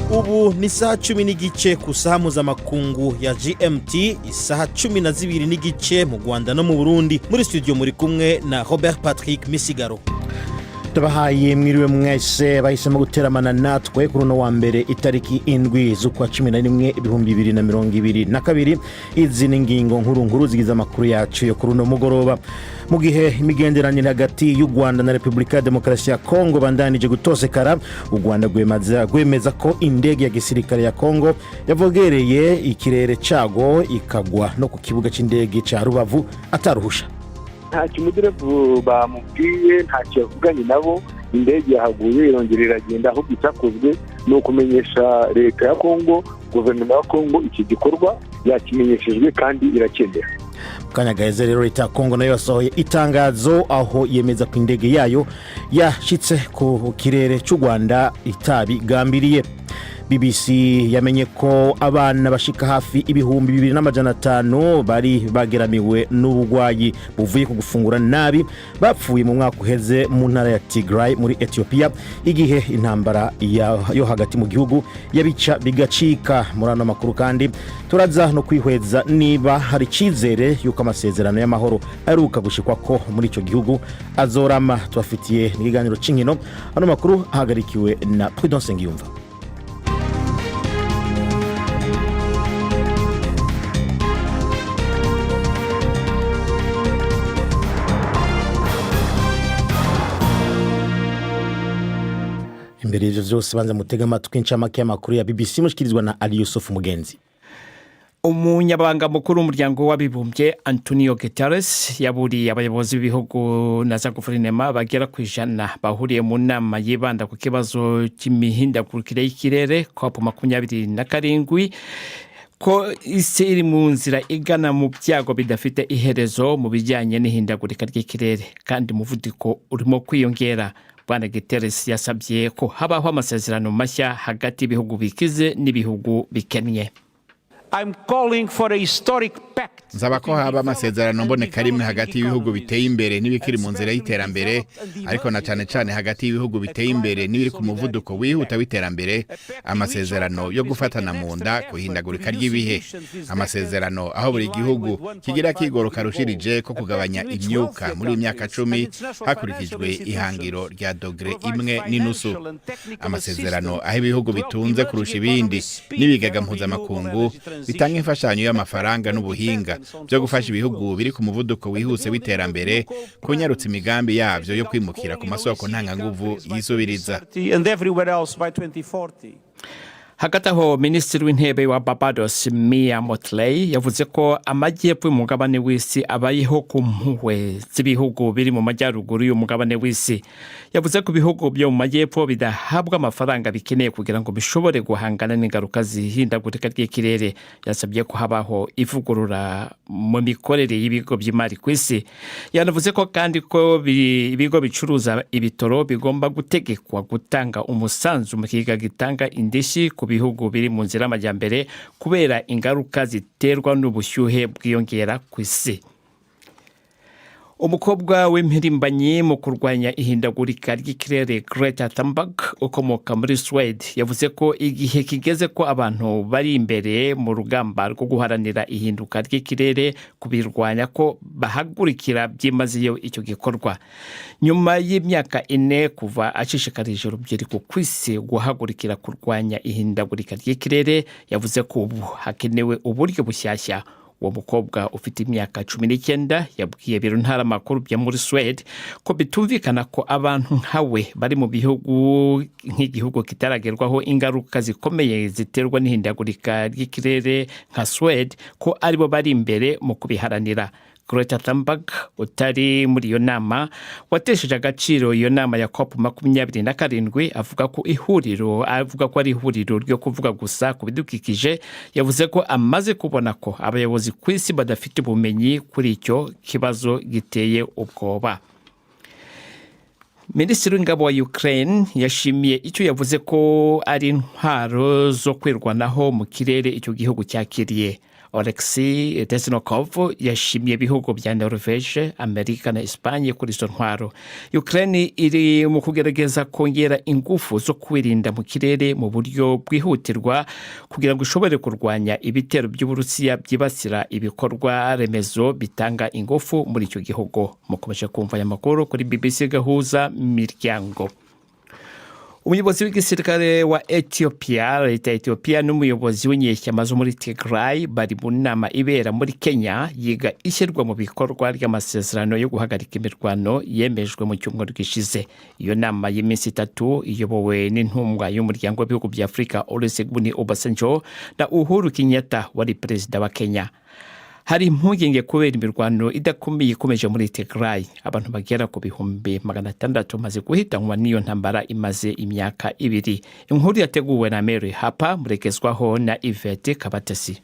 Ubu ni saa 10 n'igice ku saha mpuzamakungu ya GMT, isaha 12 n'igice mu Rwanda no mu Burundi. Muri studio muri kumwe na Robert Patrick Misigaro. Tubahaye mwiriwe mwese bahisemo guteramana natwe kuri no wa mbere itariki 7 z'ukwa 11 2022. Izi ni ngingo nkuru zigize amakuru yacu yo kuri no mugoroba. Mu gihe imigenderanire hagati y'u Rwanda na Repubulika ya Demokarasi ya Kongo bandanije gutosekara, u Rwanda gwemeza ko indege ya gisirikare ya Kongo yavogereye ikirere cago ikagwa no ku kibuga c'indege ca Rubavu ataruhusha. Nta kimudirevu bamubwiye, nta cyavuganye nabo, indege yahaguye irongera iragenda. Aho bitakozwe no kumenyesha leta ya Kongo, guverinoma ya Kongo iki gikorwa yakimenyeshejwe kandi irakendera. Kanyagaze rero leta ya Kongo nayo yasohoye itangazo aho yemeza ko indege yayo yashitse ku kirere cy'u Rwanda itabigambiriye. BBC yamenye ko abana bashika hafi 2500 bari bageramiwe n'ubugwayi buvuye ku gufungura nabi bapfuye mu mwaka uheze mu ntara ya Tigray muri Ethiopia, igihe intambara yo hagati mu gihugu yabica bigacika. Muri ano makuru kandi turaza no kwihweza niba hari cizere yuko amasezerano y'amahoro aruka gushikwa ko muri ico gihugu azorama. Tubafitiye n'ikiganiro c'inkino. Ano makuru ahagarikiwe na Prudence Ngiyumva. Imbere y'ivyo vyose banza mutega amatwi incamake y'amakuru ya BBC mushikirizwa na Ali Yusuf Mugenzi. Umunyabanga mukuru w'umuryango w'abibumbye Antonio Guterres yaburiye abayobozi b'ibihugu na za guverinoma bagera ku 100 bahuriye mu nama yibanda ku kibazo cy'imihindagurikire y'ikirere COP27 ko isi iri mu nzira igana mu byago bidafite iherezo mu bijyanye n'ihindagurika ry'ikirere kandi umuvuduko urimo kwiyongera. Bwana Guterres yasabye ko habaho amasezerano mashya hagati y'ibihugu bikize n'ibihugu bikennye. I'm calling for a historic pact. Nzaba ko haba amasezerano mboneka rimwe hagati y'ibihugu biteye imbere n'ibikiri mu nzira y'iterambere, ariko na cyane hagati y'ibihugu biteye imbere n'ibiri ku muvuduko wihuta w'iterambere. Amasezerano yo gufatana mu nda kuhindagurika ry'ibihe, amasezerano aho buri gihugu kigira kigoroka rushirije ko kugabanya imyuka muri imyaka 10 hakurikijwe ihangiro rya dogere 1.5. Amasezerano aho ibihugu bitunze kurusha ibindi n'ibigaga mpuzamakungu bitanga imfashanyo y'amafaranga n'ubuhinga byo gufasha ibihugu biri ku muvuduko wihuse w'iterambere kunyarutsa imigambi yavyo yo kwimukira ku masoko ntanganguvu yisubiriza. Hagati aho Minisitiri w'Intebe wa Barbados Mia Mottley yavuze ko amajyepfo y'umugabane w'isi abayeho ku mpuhwe z'ibihugu biri mu majyaruguru y'umugabane w'isi. Yavuze ko ibihugu byo mu majyepfo bidahabwa amafaranga bikeneye kugira ngo bishobore guhangana n'ingaruka zihindagurika ry'ikirere. Yasabye ko habaho ivugurura mu mikorere y'ibigo by'imari ku isi. Yanavuze ko kandi ko ibigo bicuruza ibitoro bigomba gutegekwa gutanga umusanzu mu kiga gitanga indishyi ku bihugu biri mu nzira y'amajyambere kubera ingaruka ziterwa n'ubushyuhe bwiyongera ku isi. Umukobwa w'impirimbanyi mu kurwanya ihindagurika ry'ikirere Greta Thunberg ukomoka muri Sweden yavuze ko igihe kigeze ko abantu bari imbere mu rugamba rwo guharanira ihinduka ry'ikirere kubirwanya ko bahagurikira byimazeyo icyo gikorwa. Nyuma y'imyaka 4 kuva ashishikarije urubyiruko ku isi guhagurikira kurwanya ihindagurika ry'ikirere, yavuze ko ubu hakenewe uburyo bushyashya. Uwo mukobwa ufite imyaka 19 yabwiye biro ntaramakuru bya muri Sweden ko bitumvikana ko abantu nkawe bari mu bihugu nk'igihugu kitaragerwaho ingaruka zikomeye ziterwa n'ihindagurika ry'ikirere nka Sweden ko aribo bari imbere mu kubiharanira. Greta Thunberg utari muri iyo nama watesheje agaciro iyo nama ya COP27 avuga ko ari ihuriro ryo kuvuga gusa ku bidukikije. Yavuze ko amaze kubona ko abayobozi ku isi badafite ubumenyi kuri icyo kibazo giteye ubwoba. Minisitiri w'ingabo wa Ukraine yashimiye icyo yavuze ko ari intwaro zo kwirwanaho mu kirere icyo gihugu cyakiriye. Oleksiy Reznikov yashimiye ibihugu bya Norvege, Amerika na Espagne kuri izo ntwaro. Ukraine iri mu kugerageza kongera ingufu zo kwirinda mu kirere mu buryo bwihutirwa kugira ngo ishobore kurwanya ibitero by'Uburusiya byibasira ibikorwa remezo bitanga ingufu muri icyo gihugu. Mukomeje kumva aya makuru kuri BBC Gahuza Miryango. Umuyobozi w'igisirikare wa Ethiopia, leta ya Ethiopia n'umuyobozi w'inyeshyamba zo muri Tigray bari mu nama ibera muri Kenya yiga ishyirwa mu bikorwa ry'amasezerano yo guhagarika imirwano yemejwe mu cyumweru gishize. Iyo nama y'iminsi 3 iyobowe n'intumwa y'umuryango w'ibihugu bya Afurika Olusegun Obasanjo na Uhuru Kenyatta wari perezida wa Kenya. Hari impungenge kubera imirwano idakomeye ikomeje muri Tigray. Abantu bagera ku bihumbi 600 maze guhitanwa n'iyo ntambara imaze imyaka 2. Inkuru yateguwe na Mary Hapa murekezwaho na Yvette Kabatesi.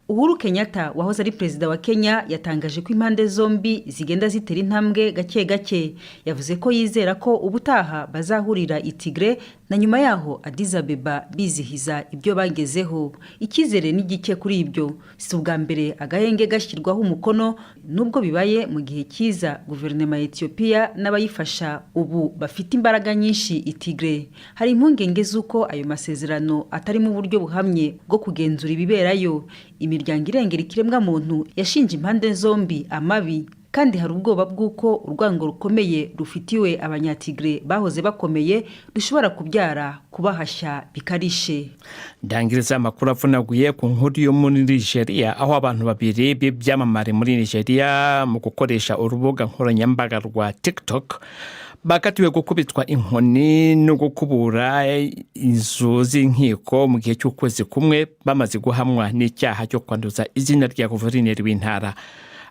Uhuru Kenyatta wahoze ari perezida wa Kenya yatangaje ko impande zombi zigenda zitera intambwe gake gake. Yavuze ko yizera ko ubutaha bazahurira i Tigray na nyuma yaho Addis Abeba bizihiza ibyo bagezeho. Ikizere ni gike kuri ibyo. Si ubwa mbere agahenge gashyirwaho umukono, nubwo bibaye mu gihe cyiza guverinoma ya Ethiopia n'abayifasha ubu bafite imbaraga nyinshi i Tigray. Hari impungenge z'uko ayo masezerano atari mu buryo buhamye bwo kugenzura ibiberayo. Imiryango irengera ikiremwa muntu yashinje impande zombi amabi, kandi hari ubwoba bw'uko urwango rukomeye rufitiwe abanyatigre bahoze bakomeye rushobora kubyara kubahashya bikarishe. Ndangiriza amakuru avunaguye ku nkuru yo muri Nigeria, aho abantu babiri b'ibyamamare muri Nigeria mu gukoresha urubuga nkoranyambaga rwa TikTok bakatiwe gukubitwa inkoni no gukubura inzu z'inkiko mu gihe cy'ukwezi kumwe bamaze guhamwa n'icyaha cyo kwanduza izina rya guverineri w'intara.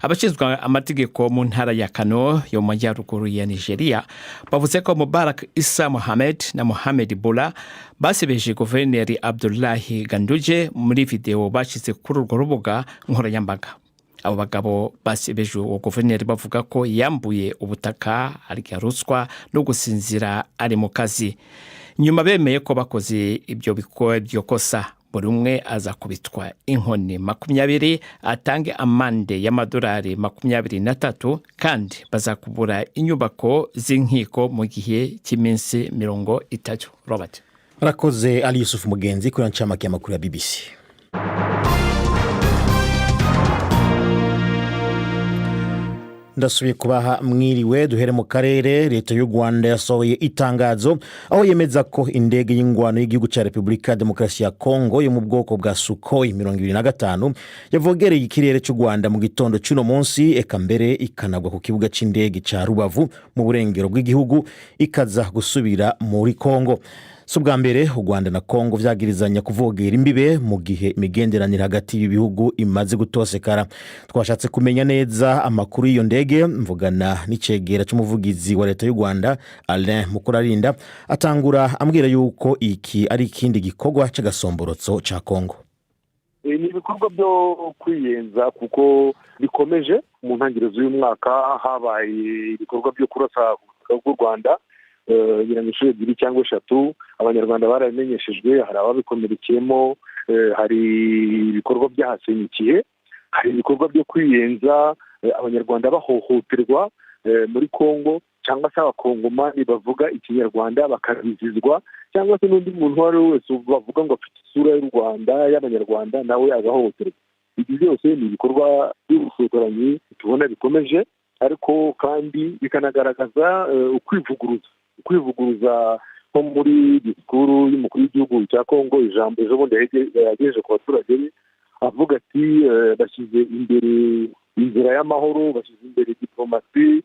Abashinzwe amategeko mu ntara ya Kano yo mu majyaruguru ya Nigeria bavuze ko Mubarak Issa Mohammed na Mohamed Bola basebeje guverineri Abdullahi Ganduje muri video bashize kuri urwo rubuga nkoranyambaga. Abo bagabo basebeje uwo guverineri bavuga ko yambuye ubutaka, arya ruswa no gusinzira ari mu kazi. Nyuma bemeye ko bakoze ibyo kosa, buri umwe aza kubitwa inkoni 20, atange amande y'amadolari 23, kandi bazakubura inyubako z'inkiko mu gihe cy'iminsi 30. Robert Rakoze Ali Yusuf Mugenzi kuri ncamake y'amakuru ya BBC. Ndasubiye kubaha mwiriwe. Duhere mu karere. Leta y'u Rwanda yasohoye itangazo aho yemeza ko indege y'ingwano y'igihugu cya Repubulika ya Demokarasi ya Kongo yo mu bwoko bwa Sukhoi 25 yavogereye ikirere cy'u Rwanda mu gitondo cy'uno munsi, eka mbere ikanagwa ku kibuga c'indege ca Rubavu mu burengero bw'igihugu ikaza gusubira muri Kongo. Si ubwa mbere u Rwanda na Kongo vyagirizanya kuvogera imbibe mu gihe imigenderanire hagati y'ibihugu imaze gutosekara. Twashatse kumenya neza amakuru y'iyo ndege, mvugana n'icegera cy'umuvugizi wa leta y'u Rwanda Alain Mukurarinda, atangura ambwira yuko iki ari ikindi gikorwa c'agasomborotso ca Kongo. Ni ibikorwa byo kwiyenza kuko bikomeje mu ntangiriro z'uyu mwaka. Habaye ibikorwa byo kurasa ku Rwanda nyiranyishuri 2 cyangwa 3. Abanyarwanda baramenyeshejwe, hari ababikomerekeyemo, hari ibikorwa byahasenyikiye, hari ibikorwa byo kwiyenza, abanyarwanda bahohoterwa muri Kongo, cyangwa se abakongomani bavuga ikinyarwanda bakabizizwa, cyangwa se n'undi muntu wari wese bavuga ngo afite isura y'u Rwanda y'abanyarwanda nawe agahohoterwa. Ibi byose ni ibikorwa by'ubusotoranyi tubona bikomeje, ariko kandi bikanagaragaza ukwivuguruza nko muri disikuru y'umukuru w'igihugu cya Kongo, ijambo ejo bundi yagejeje ku baturage be avuga ati bashyize imbere inzira y'amahoro, bashyize imbere diplomasi,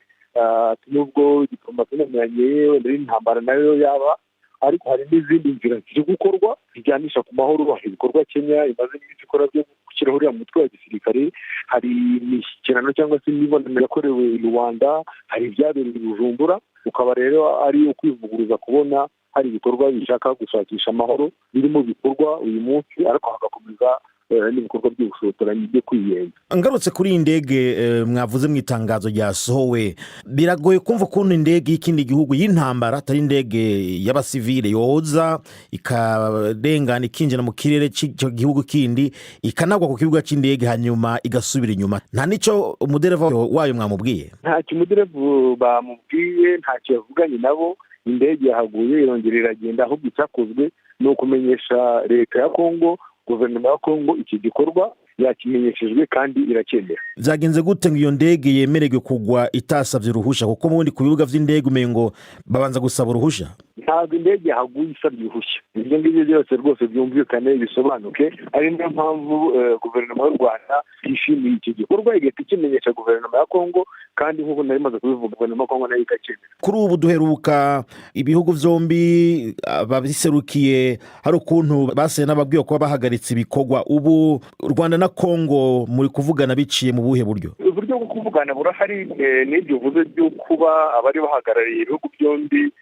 nubwo diplomasi namenyanye wenda n'intambara nayo yaba, ariko hari n'izindi nzira ziri gukorwa zijyanisha ku mahoro. Hari ibikorwa Kenya imaze iminsi ikora byo gushyiraho uriya mutwe wa gisirikare, hari imishyikirano cyangwa se imibonano yakorewe i Rwanda, hari ibyabereye i Bujumbura. Ukaba rero ari ukwivuguruza kubona hari ibikorwa bishaka gushakisha amahoro birimo bikorwa uyu munsi, ariko hagakomeza n'ibikorwa by'ubushotoranyi byo kwiyenza. Ngarutse kuri indege mwavuze mu itangazo ryasohowe, biragoye kumva ukuntu indege y'ikindi gihugu y'intambara atari indege y'abasivile yoza ikarengana ikinjira mu kirere cy'icyo gihugu kindi ikanagwa ku kibuga cy'indege hanyuma igasubira inyuma. Nta nico umudereva wayo mwamubwiye? Ntacyo umuderevu bamubwiye, ntacyo yavuganye nabo. Indege yahaguye irongera iragenda, ahubwo icyakozwe ni ukumenyesha leta ya Kongo, guverinoma ya Kongo iki gikorwa yakimenyeshejwe kandi iracyemera. Byagenze gute ngo iyo ndege yemererwe kugwa itasabye uruhusha? Kuko mubundi ku bibuga vy'indege umengo babanza gusaba uruhusha. Ntabwo indege yahaguye isabye uruhusha. Ibyo ngibyo byose rwose byumvikane bisobanuke. Ari niyo mpamvu guverinoma y'u Rwanda yishimiye iki gikorwa igahita ikimenyesha guverinoma ya Kongo, kandi nk'uko nari maze kubivuga guverinoma ya Kongo nayo ikacyemera. Kuri ubu duheruka ibihugu vyombi ababiserukiye hari ukuntu base n'ababwiye ko bahagaritse ibikorwa. Ubu Rwanda na Kongo muri kuvugana biciye mu buhe buryo? Uburyo bwo kuvugana burahari, n'ibyo uvuze byo kuba abari bahagarariye ibihugu byombi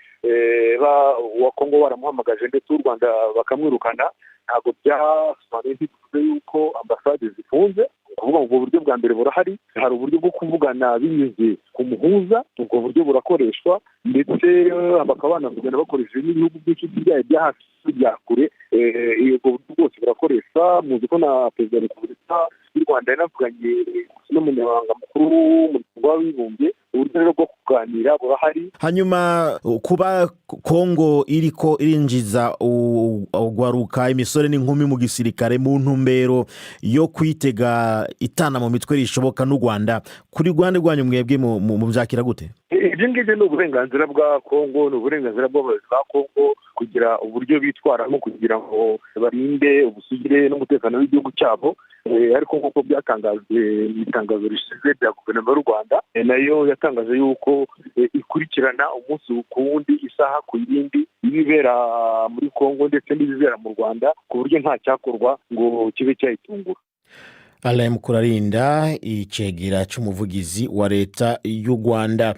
wa Kongo baramuhamagaje ndetse u Rwanda bakamwirukana, ntabwo byasobanuye ntibivuze yuko ambasade zifunze. Kuvuga ngo uburyo bwa mbere burahari, hari uburyo bwo kuvugana binyuze ku muhuza, ubwo buryo burakoreshwa, ndetse bakaba banavugana bakoresheje n'ibihugu by'inshuti byayo bya hafi bya kure. Ubwo buryo bwose burakoreshwa. Muzi ko na perezida wa repubulika y'u Rwanda yanavuganye n'umunyamabanga mukuru w'umuryango w'abibumbye. Uburyo rero bwo kuganira burahari. Hanyuma kuba Kongo iriko irinjiza ugwaruka imisore n'inkumi mu gisirikare mu ntumbero yo kwitega itana mu mitwe rishoboka n'u Rwanda, kuri Rwanda rwanyu mwebwe mu byakira gute? Ibyo ngibyo ni uburenganzira bwa Kongo, ni uburenganzira bw'abayobozi ba Kongo kugira uburyo bitwaramo kugira ngo barinde ubusugire n'umutekano w'igihugu cyabo. Ariko nk'uko byatangajwe mu itangazo rishize rya guverinoma y'u Rwanda, nayo yatangaje yuko ikurikirana umunsi ku wundi, isaha ku yindi, ibibera muri Kongo ndetse n'ibibera mu Rwanda, ku buryo nta cyakorwa ngo kibe cyayitungura. Alain Mukurarinda, icegera c'umuvugizi wa leta y'u Rwanda.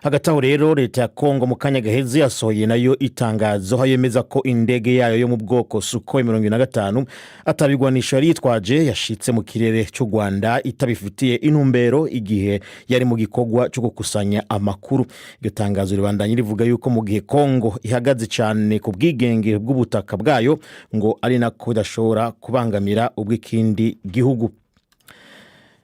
Hagati aho rero leta ya Kongo mu kanya gaheze yasohoye nayo itangazo aho yemeza ko indege yayo yo mu bwoko Sukhoi 25 atabigwanisha yari yitwaje yashitse mu kirere cy'u Rwanda itabifitiye intumbero igihe yari mu gikorwa cyo gukusanya amakuru. Iryo tangazo ribandanye rivuga yuko mu gihe Kongo ihagaze cyane ku bwigenge bw'ubutaka bwayo ngo ari nako idashobora kubangamira ubw'ikindi gihugu.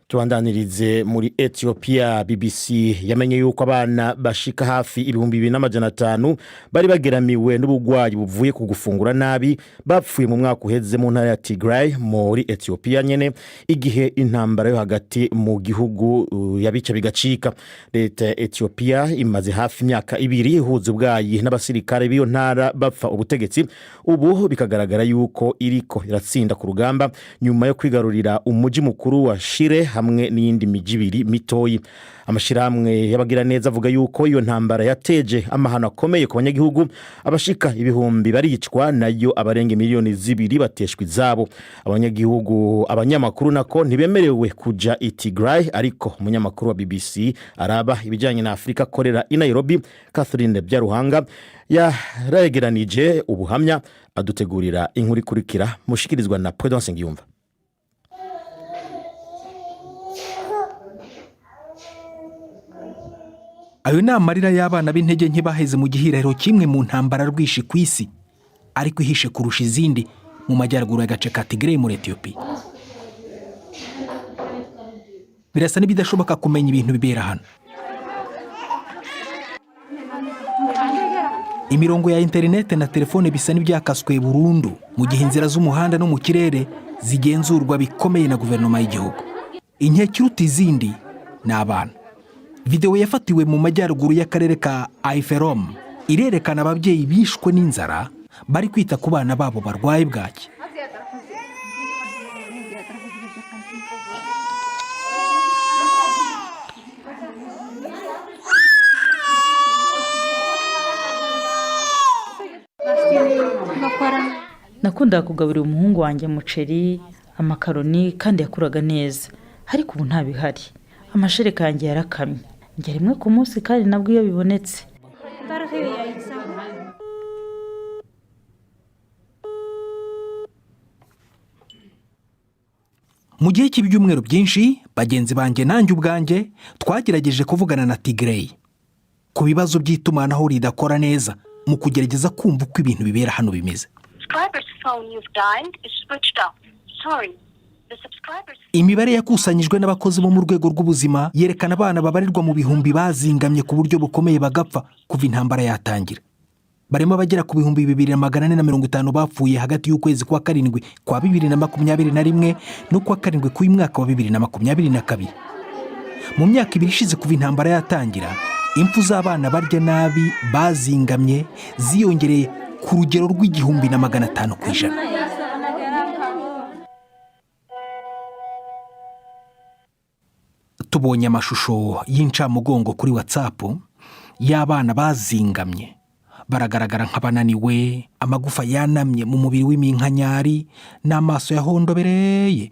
Tuandanirize muri Ethiopia. BBC yamenye yuko abana bashika hafi 2500 bari bageramiwe n'ubugwayi buvuye ku gufungura nabi bapfuye mu mwaka uheze mu ntara ya Tigray muri Ethiopia nyene, igihe intambara yo hagati mu gihugu yabica bigacika. Leta ya Ethiopia imaze hafi imyaka 2 ihuza ubwayi n'abasirikare b'iyo ntara bapfa ubutegetsi. Ubu bikagaragara yuko iriko iratsinda ku rugamba nyuma yo kwigarurira umuji mukuru wa Shire hamwe n'iyindi miji ibiri mitoyi. Amashirahamwe y'abagira neza avuga yuko iyo ntambara yateje amahano akomeye ku banyagihugu, abashika ibihumbi baricwa nayo abarenge miliyoni 2 bateshwa izabo. Abanyagihugu abanyamakuru nako ntibemerewe kuja i Tigray, ariko umunyamakuru wa BBC araba ibijanye na Afrika korera i Nairobi Catherine Byaruhanga yaregeranije ubuhamya adutegurira inkuru ikurikira mushikirizwa na Prudence Ngiyumva. Ayo ni amarira y'abana b'intege nke baheze mu gihirahiro kimwe mu ntambara rwishi ku isi, ariko ihishe kurusha izindi mu majyaruguru y'agace ka Tigray muri Ethiopia. Birasa n'ibidashoboka kumenya ibintu bibera hano. Imirongo ya interinete na telefone bisa n'ibyakaswe burundu, mu gihe inzira z'umuhanda no mu kirere zigenzurwa bikomeye na guverinoma y'igihugu. Inkeke iruta izindi ni abana. Video yafatiwe mu majyaruguru y'akarere ka Aiferom irerekana ababyeyi bishwe n'inzara bari kwita ku bana babo barwaye bwaki. Nakundaga kugaburira umuhungu wanjye muceri, amakaroni kandi yakuraga neza, ariko ubu nta bihari. Amashereka yanjye yarakamye, njya rimwe ku munsi kandi nabwo iyo bibonetse. mu gihe cy'ibyumweru byinshi bagenzi banjye nanjye ubwanjye twagerageje kuvugana na Tigray ku bibazo by'itumanaho ridakora neza mu kugerageza kumva uko ibintu bibera hano bimeze. Imibare yakusanyijwe n'abakozi bo mu rwego rw'ubuzima yerekana abana babarirwa mu bihumbi bazingamye ku buryo bukomeye bagapfa kuva intambara yatangira. Barimo bagera ku bihumbi 2450 bapfuye hagati y'ukwezi kwa karindwi kwa 2021 no kwa karindwi k'uyu mwaka wa 2022. Mu myaka ibiri ishize kuva intambara yatangira, impfu z'abana barya nabi bazingamye ziyongereye ku rugero rw'1,500 kw'ijana. Tubonye amashusho y'incamugongo kuri WhatsApp y'abana bazingamye, baragaragara nk'abananiwe, amagufa yanamye mu mubiri w'iminkanyari n'amaso yahondobereye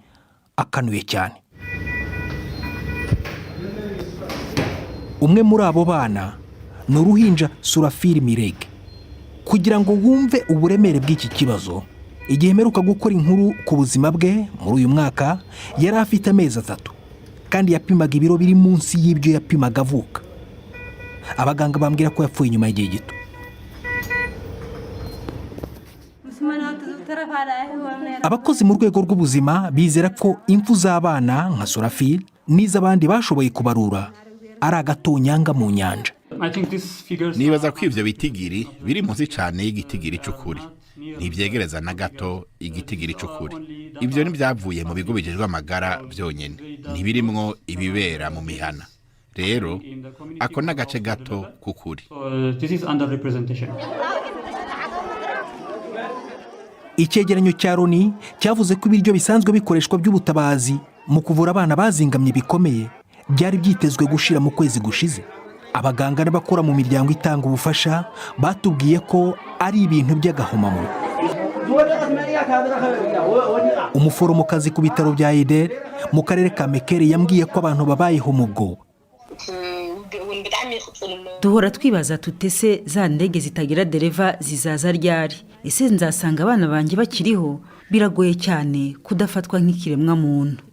akanuye cyane. Umwe muri abo bana ni uruhinja Surafili Mirege. Kugira ngo wumve uburemere bw'iki kibazo, igihe mperuka gukora inkuru ku buzima bwe muri uyu mwaka yari afite amezi 3 kandi yapimaga ibiro biri munsi y'ibyo yapimaga avuka. Abaganga bambwira ko yapfuye nyuma y'igihe gito. Abakozi mu rwego rw'ubuzima bizera ko impfu z'abana nka Surafili n'iz'abandi bashoboye kubarura ari agatonyanga mu nyanja. Nibaza ko ivyo bitigiri biri munsi cyane y'igitigiri cy'ukuri, ntibyegereza na gato igitigiri cy'ukuri. Ivyo ntibyavuye mu bigo bijejwe amagara byonyene, ntibirimwo ibibera mu mihana. Rero ako n'agace gato k'ukuri. Icyegeranyo cya Loni cyavuze ko ibiryo bisanzwe bikoreshwa by'ubutabazi mu kuvura abana bazingamye bikomeye byari byitezwe gushira mu kwezi gushize. Abaganga n'abakora mu miryango itanga ubufasha batubwiye ko ari ibintu by'agahomamunwa. Umuforomokazi ku bitaro bya Eider mu karere ka Mekere yambwiye ko abantu babayeho mu bwoba. Duhora twibaza tutese za ndege zitagira dereva zizaza ryari. Ese nzasanga abana banjye bakiriho? Biragoye cyane kudafatwa nk'ikiremwa muntu.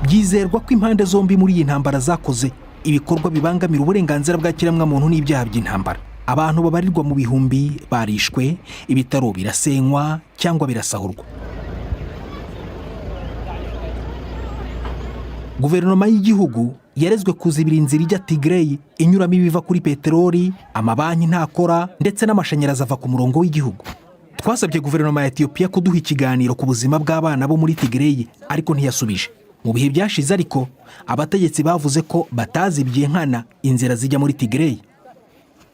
Byizerwa ko impande zombi muri iyi ntambara zakoze ibikorwa bibangamira uburenganzira bwa kiremwa muntu n'ibyaha by'intambara. Abantu babarirwa mu bihumbi barishwe, ibitaro birasenywa cyangwa birasahurwa. Guverinoma y'igihugu yarezwe kuzibira inzira ijya Tigray inyuramo ibiva kuri peteroli, amabanki ntakora ndetse n'amashanyarazi ava ku murongo w'igihugu. Twasabye guverinoma ya Ethiopia kuduha ikiganiro ku buzima bw'abana bo muri Tigray ariko ntiyasubije. Mu bihe byashize ariko abategetsi bavuze ko batazibye nkana inzira zijya muri Tigray.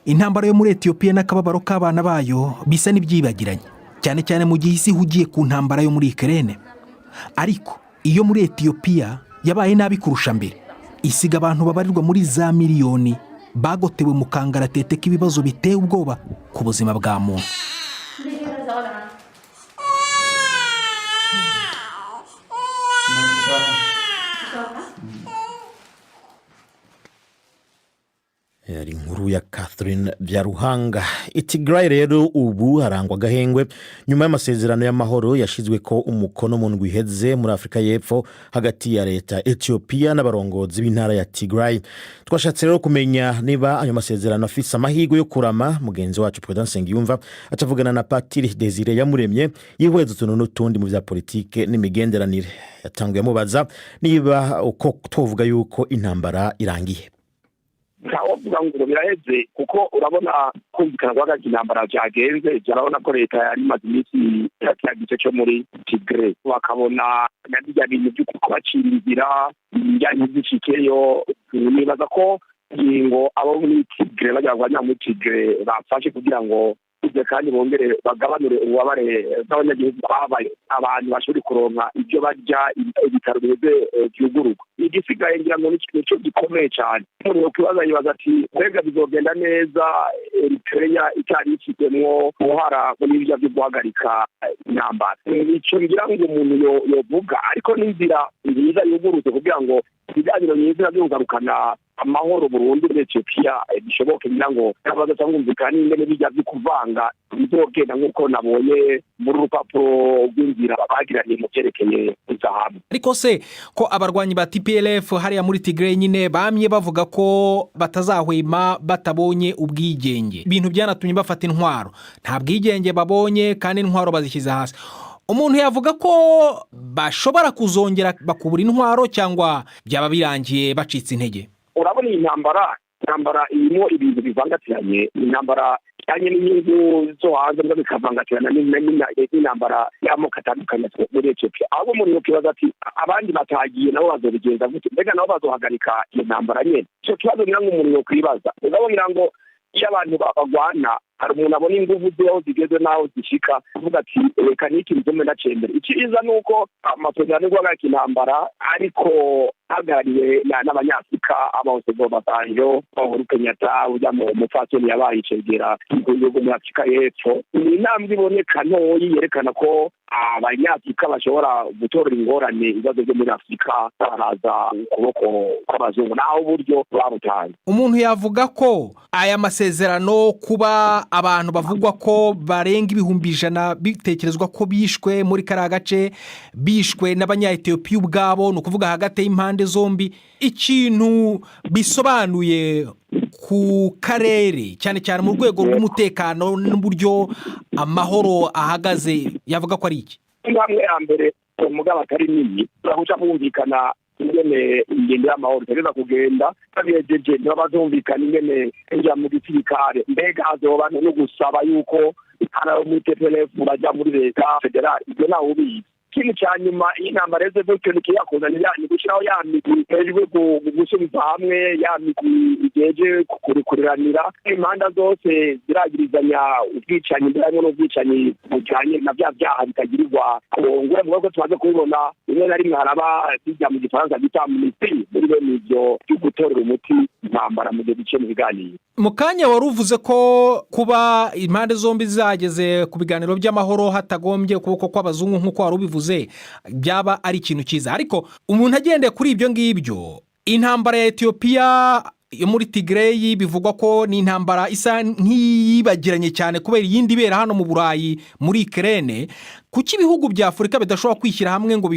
Intambara yo muri Ethiopia n'akababaro k'abana bayo bisa n'ibyibagiranye, cyane cyane mu gihe isi hugiye ku ntambara yo muri Ukraine. Ariko iyo muri Ethiopia yabaye nabi kurusha mbere, isiga abantu babarirwa muri za miliyoni bagotewe mu kangaratete k'ibibazo biteye ubwoba ku buzima bwa muntu. Yari inkuru ya Catherine Byaruhanga. Tigray rero ubu harangwa gahengwe nyuma y'amasezerano y'amahoro yashizwe ko umukono mu ndwi iheze muri Afrika y'Epfo hagati ya leta Ethiopia n'abarongozi b'intara ya Tigray. Twashatse rero kumenya niba ayo masezerano afise amahirwe yo kurama. Mugenzi wacu Prudence Nsengiyumva atavugana na Patiri Desire Yamuremye yihweza utuntu n'utundi mu bya politike n'imigenderanire. Yatanguye amubaza niba uko tuvuga yuko intambara irangiye. Ntawovuga ngo biraheze kuko urabona kumvikana kw'agaje intambara byagenze, urabona ko leta yari imaze iminsi yagize cyo muri Tigray, bakabona n'ibya bintu byo kubacira inzira bijyanye n'igikeyo. Nibaza ko ingingo abo muri Tigray bajya muri Tigray bafashe kugira ngo ibyo kandi bongere bagabanure ububabare bw'abanyagihugu babaye abantu bashobora kuronka ibyo barya, ibitaro bimeze byugururwa. Igisigaye ngira ngo nicyo gikomeye cyane. Umuntu kibaza yibaza ati mbega bizogenda neza Eritrea itari ifitemo uruhara muri ibyo byo guhagarika intambara. Nicyo ngira ngo umuntu yovuga, ariko n'inzira nziza yugurutse kugira ngo ibiganiro myiza byo kugarukana amahoro Burundi muri Ethiopia bishoboke ngira ngo bazatangumvikana ingene bijya kuvanga bizogenda nk'uko nabonye muri rupapuro rw'inzira bagiranye mu cyerekeye izahabu. Ariko se ko abarwanyi ba TPLF hariya muri Tigray nyine bamye bavuga ko batazahwema batabonye ubwigenge, ibintu byanatumye bafata intwaro, nta bwigenge babonye kandi intwaro bazishyize hasi. Umuntu yavuga ko bashobora kuzongera bakubura intwaro cyangwa byaba birangiye bacitse intege. Urabona intambara irimo ibintu bivangatiranye, intambara cyane n'inyungu zo hanze ngo bikavangatirana n'intambara y'amoko atandukanye muri Ethiopia. Abo muri yo kibaza ati abandi batagiye nabo bazobigenza gute, mbega nabo bazohagarika iyo ntambara nyene. Icyo kibazo ngira ngo umuntu yo kwibaza, urabona ngo iyo abantu babagwana hari umuntu abona ingufu zaho zigeze naho zishika avuga ati reka niki nzome ndacembera. Icyiza nuko amasezerano yo guhagarika intambara ariko hagarariwe n'abanyafurika abose bo batanjo Uhuru Kenyatta ujya mu mupfasoni yabaye icegera igihugu muri Afurika y'Epfo. Ni intambwe iboneka ntoyi yerekana ko abanyafurika bashobora gutorera ingorane ibibazo byo muri Afurika baraza ukuboko kw'abazungu naho uburyo babutaye. Umuntu yavuga ko aya masezerano kuba abantu bavugwa ko barenga 100,000 bitekerezwa ko bishwe muri kariya gace, bishwe n'abanya-Ethiopia ubwabo, no kuvuga hagati y'impande zombi, ikintu bisobanuye ku karere cyane cyane mu rwego rw'umutekano n'uburyo amahoro ahagaze, yavuga ko ari iki? Intambwe ya mbere umugabo atari nini bahuca kumvikana ingene ingendo y'amahoro tereza kugenda babijeje n'abazumvikana ingene njya mu gisirikare, mbega azoba no gusaba yuko ara mu TPLF bajya muri leta federal. Ibyo naho ubizi kintu cyanyuma intambara yeze byo yakuzanira ni gushiraho ya migwi hejwe gusubiza hamwe ya migwi igeje kuriranira impanda zose ziragirizanya ubwicanyi ndanye n'ubwicanyi bujanye na byaha bitagirirwa ngure mu bwo tumaze kubibona rimwe na rimwe haraba bijya mu gifaransa bita ministry muri bene ibyo gutorera umuti intambara mu gihe mu biganiro. Mu kanya waruvuze ko kuba impande zombi zageze ku biganiro by'amahoro hatagombye ukuboko kw'abazungu nk'uko warubivuze byaba ari ikintu cyiza, ariko umuntu agendeye kuri ibyo ngibyo, intambara ya Ethiopia yo muri Tigray bivugwa ko ni intambara isa nk'iyibagiranye cyane kubera iyindi ibera hano mu Burayi muri Ukraine. Kuki ibihugu bya Afurika bidashobora kwishyira hamwe ngo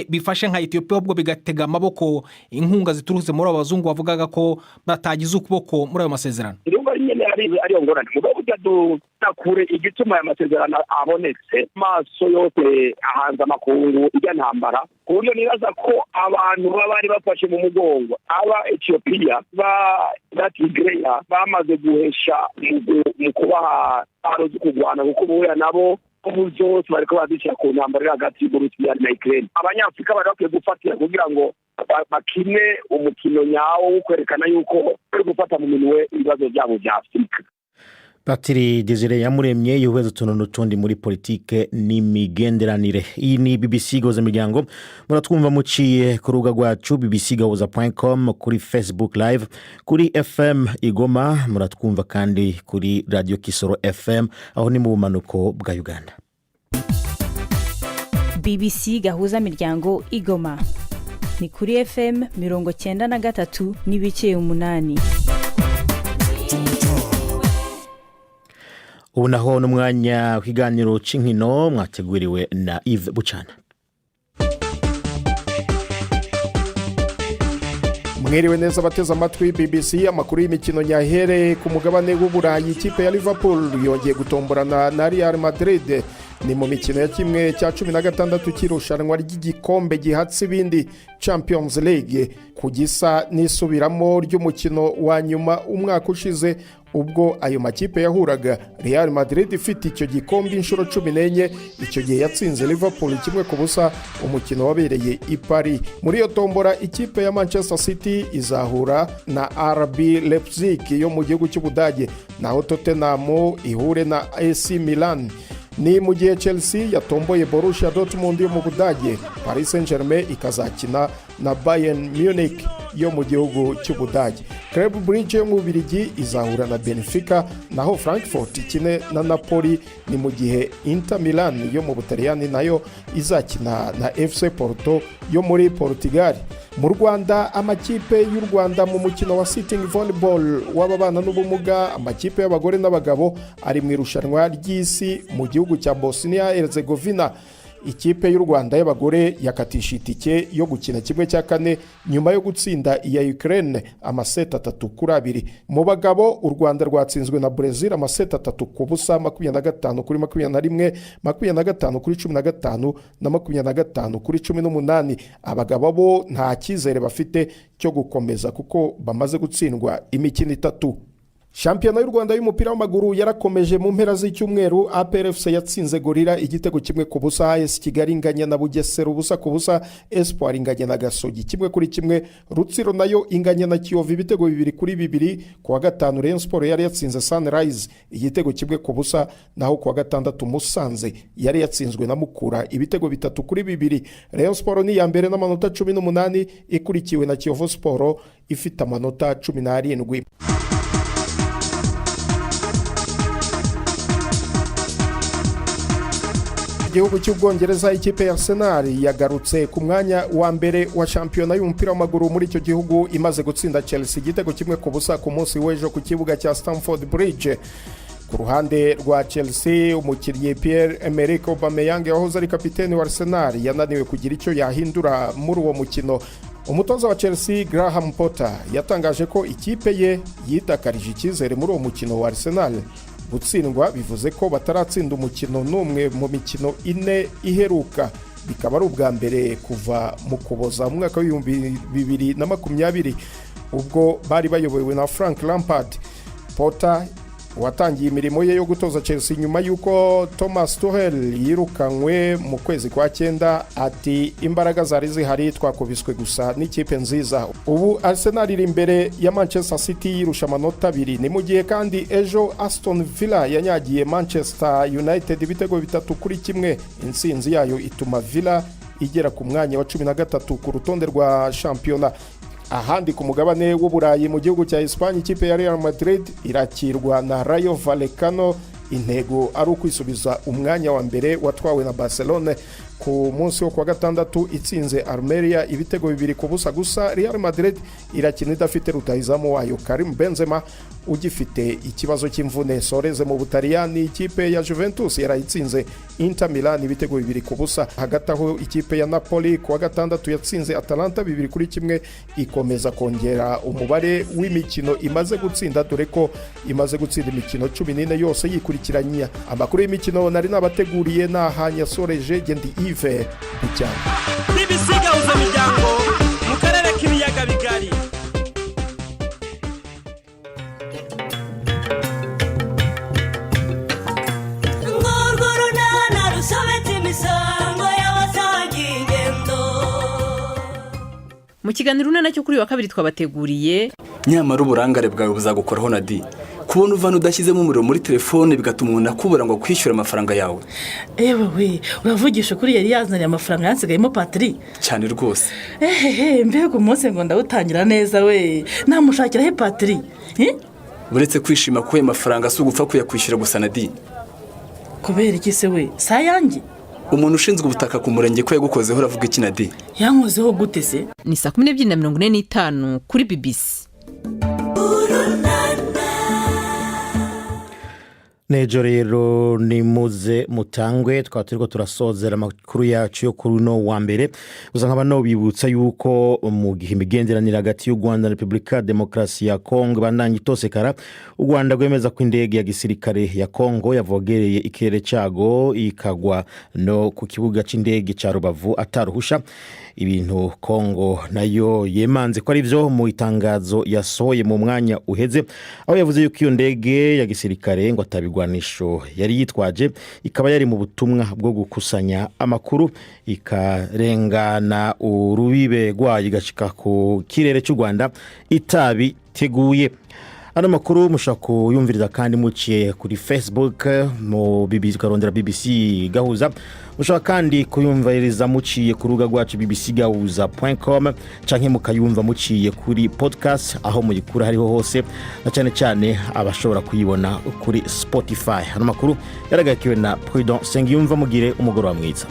bifashe nka Ethiopia ubwo bigatega amaboko inkunga ziturutse muri abazungu bavugaga ko batagize ukuboko muri ayo masezerano? Ari ngorane mugabo nakure igituma ya masezerano abonetse maso yose ahanza makungu ijya ntambara kuburyo nibaza ko abantu bari bafashe mu mugongo aba Ethiopia ba Tigray bamaze guhesha mu kubaha arozi kugwana kuko buya nabo ubuzo bariko badishya ku ntambara hagati y'Uburusiya na Ukraine. Abanyafrika bari bakwiye gufatira kugira ngo bakine umukino nyawo wo kwerekana yuko bari gufata mu minwe ibibazo byabo bya Afurika. Patiri Desire Yamuremye yuheza tuntu n'utundi muri politike n'imigenderanire. Iyi ni BBC Gahuza Miryango, muratwumva muciye ku rubuga rwacu bbcgahuza.com, kuri Facebook Live, kuri FM Igoma, muratwumva kandi kuri Radio Kisoro FM aho ni mu bumanuko bwa Uganda. BBC Gahuza Miryango Igoma ni kuri FM 93 n'ibice 8. Ubu naho n'umwanya w'ikiganiro c'inkino mwateguriwe na Yves Bucana. Mwiriwe neza bateze amatwi BBC. Amakuru y'imikino nyahere ku mugabane w'Uburayi. Ikipe ya Liverpool yongeye gutomborana na Real Madrid ni mu mikino ya kimwe cya 16 cy'irushanwa ry'igikombe gihatse ibindi Champions League, kugisa n'isubiramo ry'umukino wa nyuma umwaka ushize ubwo ayo makipe yahuraga. Real Madrid ifite icyo gikombe inshuro 14, icyo gihe yatsinze Liverpool 1-0 umukino wabereye i Paris. Muri iyo tombora ikipe ya Manchester City izahura na RB Leipzig yo mu gihugu cy'Ubudage, naho Tottenham ihure na AC Milan. Ni mu gihe Chelsea yatomboye Borussia Dortmund yo mu Budage, Paris Saint-Germain ikazakina na Bayern Munich. yo mu gihugu cy'Ubudage. Club Brugge yo mu Bubiligi izahura na Benfica, naho Frankfurt ikine na Napoli, ni mu gihe Inter Milan yo mu Butaliyani nayo izakina na FC Porto yo muri Portugal. Mu Rwanda, amakipe y'u Rwanda mu mukino wa sitting volleyball w'ababana n'ubumuga, amakipe y'abagore n'abagabo ari mu irushanwa ry'isi mu gihugu cya Bosnia Herzegovina. Ikipe y'u Rwanda y'abagore yakatisha itike yo gukina kimwe cya kane nyuma yo gutsinda iya Ukraine amaseti 3-2. Mu bagabo, u Rwanda rwatsinzwe na Brazil amaseti 3-0, 25-21, 25-15 na 25-18. Abagabo bo nta cyizere bafite cyo gukomeza kuko bamaze gutsindwa imikino 3. Shampiyona y'u Rwanda y'umupira w'amaguru yarakomeje mu mpera z'icyumweru. APR FC yatsinze Gorira igitego 1-0, AS Kigali inganya na Bugesera 0-0, Espoir inganya na Gasogi 1-1, Rutsiro nayo inganya na Kiyovu ibitego 2-2. Kuwa gatanu Rayon Sport yari yatsinze Sunrise igitego 1-0, naho kuwa gatandatu Musanze yari yatsinzwe na Mukura ibitego 3-2. Rayon Sport ni ya mbere n'amanota 18 ikurikiwe na Kiyovu Sport ifite amanota 17. Igihugu cy'Ubwongereza, ikipe ya Arsenal yagarutse ku mwanya wa mbere wa shampiyona y'umupira w'amaguru muri icyo gihugu imaze gutsinda Chelsea igitego 1-0 ku munsi w'ejo ku kibuga cya Stamford Bridge. Ku ruhande rwa Chelsea, umukinnyi Pierre-Emerick Aubameyang wahoze ari kapiteni wa Arsenal yananiwe kugira icyo yahindura muri uwo mukino. Umutoza wa Chelsea Graham Potter yatangaje ko ikipe ye yitakarije icyizere muri uwo mukino wa Arsenal. Gutsindwa bivuze ko bataratsinda umukino n'umwe mu mikino 4 iheruka, bikaba ari ubwa mbere kuva mu Kuboza mu mwaka wa 2020 ubwo bari bayobowe na Frank Lampard. Potter watangiye imirimo ye yo gutoza Chelsea nyuma y'uko Thomas Tuchel yirukanwe mu kwezi kwa 9, ati imbaraga zari zihari, twakubiswe gusa n'ikipe nziza. Ubu Arsenal iri imbere ya Manchester City yirusha amanota 2. Ni mu gihe kandi ejo Aston Villa yanyagiye Manchester United ibitego 3-1. Intsinzi yayo ituma Villa igera ku mwanya wa 13 ku rutonde rwa shampiyona. Ahandi ku mugabane w'Uburayi, mu gihugu cya Espagne, ikipe ya Real Madrid irakirwa na Rayo Vallecano. Intego ari ukwisubiza umwanya wa mbere watwawe na Barcelona. Ku munsi wo kwa gatandatu itsinze Almeria ibitego 2-0 gusa. Real Madrid irakina idafite rutahizamu wayo Karim Benzema ugifite ikibazo cy'imvune. Soreze mu Butaliyani, ikipe ya Juventus yarayitsinze Inter Milan ibitego 2-0. Hagati aho ikipe ya Napoli kuwa gatandatu yatsinze Atalanta 2-1, ikomeza kongera umubare w'imikino imaze gutsinda, dore ko imaze gutsinda imikino 14 yose yikurikiranya. Amakuru y'imikino nari nabateguriye nahanya soreje gendi Ive Bucyana. Bibisiga uza miryango mu karere k'ibiyaga bigari. Mu kiganiro nacyo kuri wa kabiri twabateguriye, nyamara uburangare bwawe buzagukoraho na di kubona uvana udashyizemo umuriro muri telefone bigatuma umuntu akubura ngo kwishyura amafaranga yawe. We uravugisha kuri yari yazanye amafaranga yansigayemo Patri cyane rwose. Mbega umunsi ngo ndawutangira neza we, namushakira he Patri? Uretse kwishima ko ayo mafaranga si ugupfa kuyakwishyura gusa na di. Kubera iki se we? Sayange umuntu ushinzwe ubutaka ku murenge ko yagukozeho uravuga iki na di? Yankozeho gute se? Ni 12:45 kuri BBC. Nejo rero ni muze mutangwe, twaba turiko turasozera amakuru yacu yo kuri no wa mbere. Gusa nkaba no bibutsa yuko mu gihe imigenderanire hagati y'u Rwanda na Repubulika Demokarasi ya Kongo bandanye itosekara, u Rwanda rwemeza ko indege ya gisirikare ya Kongo yavogereye ikirere cyago ikagwa no ku kibuga c'indege ca Rubavu ataruhusha. Ibintu Kongo nayo yemanze ko ari byo mu itangazo yasohoye mu mwanya uheze, aho yavuze yuko iyo ndege ya gisirikare ngo atabigwanisho yari yitwaje, ikaba yari mu butumwa bwo gukusanya amakuru ikarengana urubibe rwayo igashika ku kirere cy'u Rwanda itabiteguye. ano makuru mushaka kuyumviriza kandi muciye kuri Facebook mu BBC karondera BBC Gahuza, mushaka kandi kuyumviriza muciye ku rubuga rwacu bbcgahuza.com canke mukayumva muciye kuri podcast aho muyikura hariho hose, na cyane cyane abashobora kuyibona kuri Spotify. Ano makuru yaragakiwe na Prudent Sengiyumva, mugire umugoroba mwiza.